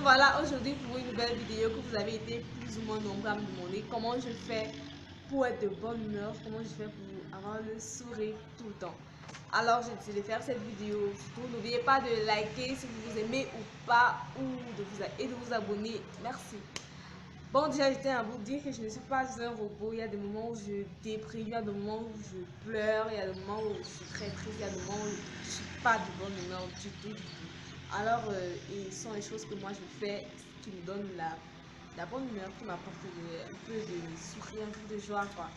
voilà aujourd'hui pour une nouvelle vidéo que vous avez été plus ou moins nombreux à me demander comment je fais pour être de bonne humeur, comment je fais pour avoir le sourire tout le temps. Alors j'ai décidé de faire cette vidéo. Surtout n'oubliez pas de liker si vous aimez ou pas, et de vous abonner. Merci. Bon, déjà, j'étais à vous dire que je ne suis pas un robot. Il y a des moments où je déprime, il y a des moments où je pleure, il y a des moments où je suis très triste, il y a des moments où je ne suis pas de bonne humeur du tout, du tout. Alors, et ce sont les choses que moi je fais qui me donnent la bonne humeur, qui m'apporte un peu de sourire, un peu de joie, quoi.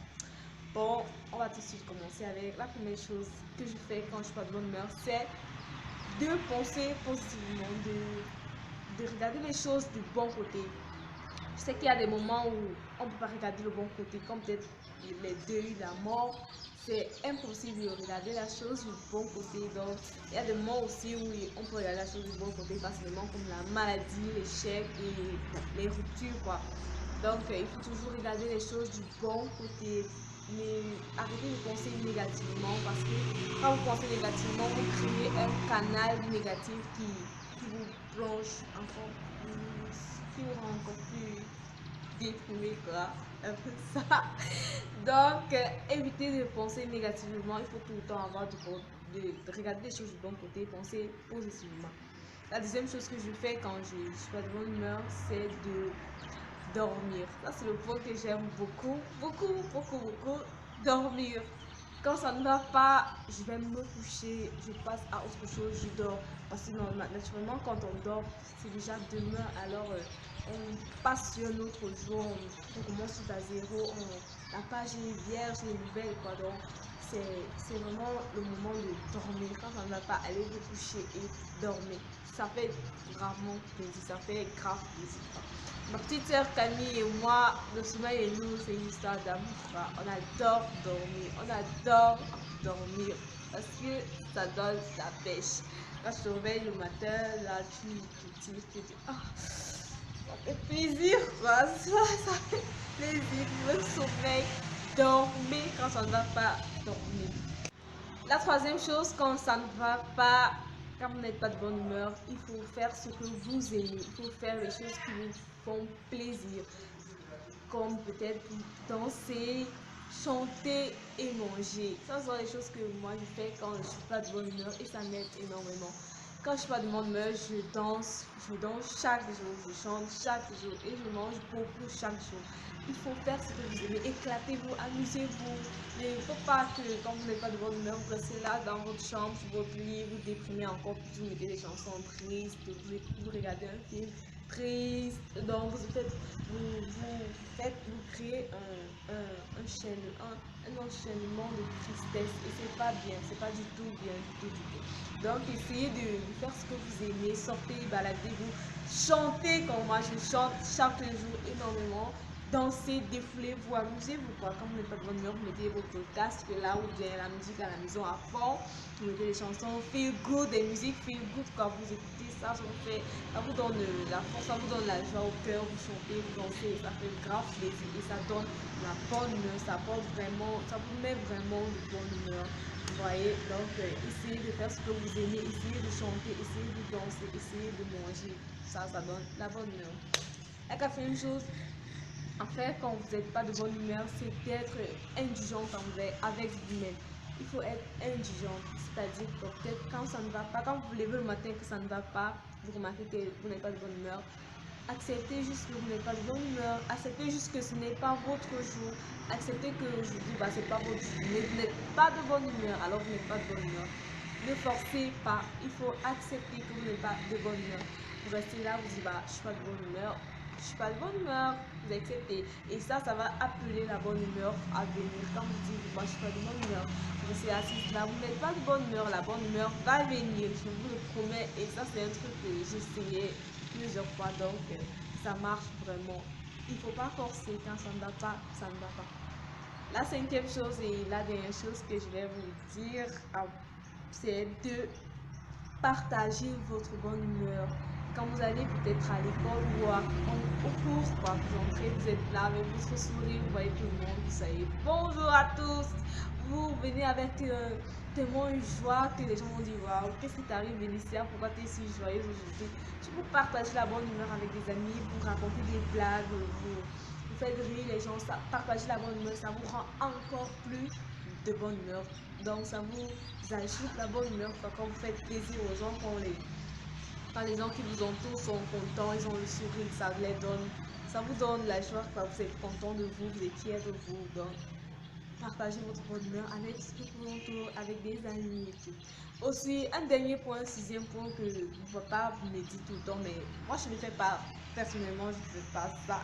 Bon, on va tout de suite commencer avec la première chose que je fais quand je suis pas de bonne humeur, c'est de penser positivement, de regarder les choses du bon côté. Je sais qu'il y a des moments où on ne peut pas regarder le bon côté, comme peut-être les deuils, la mort. C'est impossible de regarder la chose du bon côté. Donc, il y a des moments aussi où on peut regarder la chose du bon côté facilement, comme la maladie, l'échec et les ruptures, quoi. Donc, il faut toujours regarder les choses du bon côté. Mais arrêtez de penser négativement parce que quand vous pensez négativement, vous créez un canal négatif qui vous plonge encore plus, qui vous rend encore plus déprimé, quoi. Un peu ça. Donc, évitez de penser négativement. Il faut tout le temps avoir de regarder les choses du bon côté, penser positivement. La deuxième chose que je fais quand je suis pas de bonne humeur, c'est de dormir. Ça, c'est le point que j'aime beaucoup, beaucoup, beaucoup, beaucoup. Dormir. Quand ça ne va pas, je vais me coucher, je passe à autre chose, je dors. Parce que naturellement, quand on dort, c'est déjà demain, alors on passe sur un autre jour, on commence tout à zéro, la page est vierge, les nouvelles, quoi. Donc, c'est vraiment le moment de dormir. Quand ça ne va pas, allez vous coucher et dormir. Ça fait gravement plaisir, ça fait grave plaisir, quoi. Ma petite sœur Camille et moi, le sommeil et nous, c'est une histoire d'amour. On adore dormir, on adore dormir parce que ça donne la pêche. Quand je te réveille le matin, là, tu tires, tu dis, ah, ça fait plaisir, quoi. Ça fait plaisir. Le sommeil, dormir quand ça ne va pas, dormir. La troisième chose, quand ça ne va pas, quand vous n'êtes pas de bonne humeur, il faut faire ce que vous aimez. Il faut faire les choses qui vous font plaisir. Comme peut-être danser, chanter et manger. Ça sont les choses que moi je fais quand je ne suis pas de bonne humeur et ça m'aide énormément. Quand je suis pas de bonne humeur, je danse chaque jour, je chante chaque jour et je mange beaucoup chaque jour. Il faut faire ce que vous aimez, éclatez-vous, amusez-vous. Mais il ne faut pas que quand vous n'êtes pas de bonne humeur, vous restez là dans votre chambre, sur votre lit, vous déprimez encore plus, vous mettez des chansons tristes, vous regardez un film triste. Donc vous créez un enchaînement de tristesse et c'est pas bien, c'est pas du tout bien, du tout, du tout. Donc essayez de faire ce que vous aimez, sortez, baladez-vous, chantez comme moi je chante chaque jour énormément. Dansez, défoulez-vous, amusez-vous, quoi. Quand vous n'êtes pas de bonne humeur, vous mettez votre casque là ou bien la musique à la maison à fond, vous mettez les chansons feel good, des musiques feel good, quand vous écoutez ça, ça vous donne la force, ça vous donne la joie au cœur, vous chantez, vous dansez, ça fait grave plaisir et ça donne la bonne humeur, ça vous met vraiment de bonne humeur. Vous voyez, donc essayez de faire ce que vous aimez, essayez de chanter, essayez de danser, essayez de manger, ça donne la bonne humeur. La quatrième chose, en fait, quand vous n'êtes pas de bonne humeur, c'est d'être indulgent avec vous-même. Il faut être indulgent, c'est-à-dire que peut-être quand ça ne va pas, quand vous vous levez le matin que ça ne va pas, vous remarquez que vous n'êtes pas de bonne humeur, acceptez juste que vous n'êtes pas de bonne humeur, acceptez juste que ce n'est pas votre jour, acceptez que aujourd'hui, bah, c'est pas votre jour, mais vous n'êtes pas de bonne humeur, alors vous n'êtes pas de bonne humeur. Ne forcez pas, il faut accepter que vous n'êtes pas de bonne humeur. Vous restez là, vous dites, bah, je suis pas de bonne humeur, je suis pas de bonne humeur, vous acceptez. Et ça va appeler la bonne humeur à venir. Quand vous dites, moi, je suis pas de bonne humeur, vous restez assis là, vous n'êtes pas de bonne humeur, la bonne humeur va venir, je vous le promets. Et ça, c'est un truc que j'ai essayé plusieurs fois, donc ça marche vraiment. Il ne faut pas forcer, quand ça ne va pas, ça ne va pas. La cinquième chose et la dernière chose que je vais vous dire, c'est de partager votre bonne humeur. Quand vous allez peut-être à l'école ou au cours, quoi, vous entrez, vous êtes là avec votre sourire, vous voyez tout le monde, vous savez bonjour à tous, vous venez avec tellement une joie que les gens vont dire waouh, qu'est-ce qui t'arrive, Vélicia, pourquoi tu es si joyeuse aujourd'hui? Tu peux partager la bonne humeur avec des amis, vous raconter des blagues, vous faites rire les gens, partager la bonne humeur, ça vous rend encore plus de bonne humeur. Donc ça vous ajoute la bonne humeur quand vous faites plaisir aux gens, quand les gens qui vous entourent sont contents, ils ont le sourire, ça vous donne la joie, vous êtes content de vous, vous êtes fiers de vous. Donc partagez votre bonne humeur avec ceux qui vous entourent, avec des amis et tout. Aussi, un dernier point, sixième point que mon papa me dit tout le temps, mais moi je ne fais pas, personnellement je ne fais pas ça.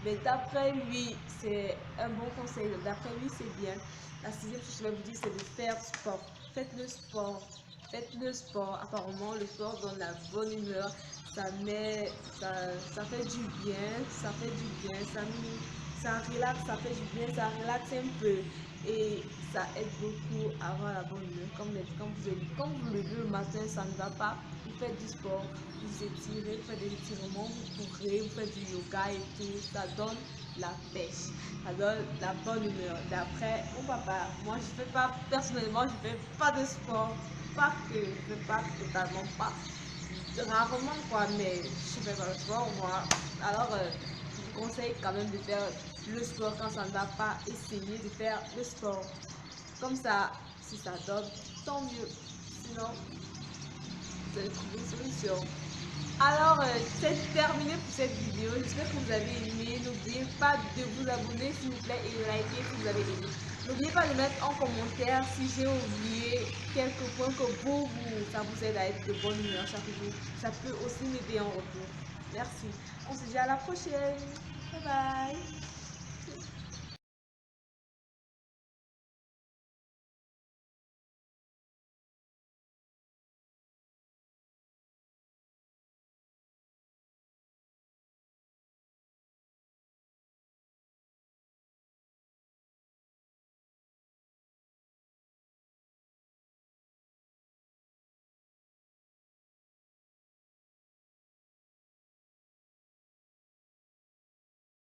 Mais d'après lui, c'est un bon conseil, d'après lui c'est bien. La sixième chose que je vais vous dire, c'est de faire sport. Faites le sport. Faites le sport. Apparemment, le sport donne la bonne humeur. Ça fait du bien. Ça fait du bien. Ça relaxe, ça fait du bien. Ça relaxe un peu. Et ça aide beaucoup à avoir la bonne humeur. Comme vous levez le matin, ça ne va pas. Vous faites du sport, vous étirez, vous faites des étirements, vous courez, vous faites du yoga et tout. Ça donne la pêche. Ça donne la bonne humeur. D'après mon papa, moi je fais pas, personnellement, je fais pas de sport. Pas que je fais pas totalement pas. Rarement quoi, mais je fais pas de sport moi. Alors, je vous conseille quand même de faire le sport quand ça ne va pas. Essayer de faire le sport. Comme ça, si ça donne, tant mieux. Sinon, vous allez trouver une solution. Alors, c'est terminé pour cette vidéo. J'espère que vous avez aimé. N'oubliez pas de vous abonner s'il vous plaît et de liker si vous avez aimé. N'oubliez pas de mettre en commentaire si j'ai oublié quelques points que ça vous aide à être de bonne humeur chaque jour. Ça peut aussi m'aider en retour. Merci. On se dit à la prochaine. Bye bye.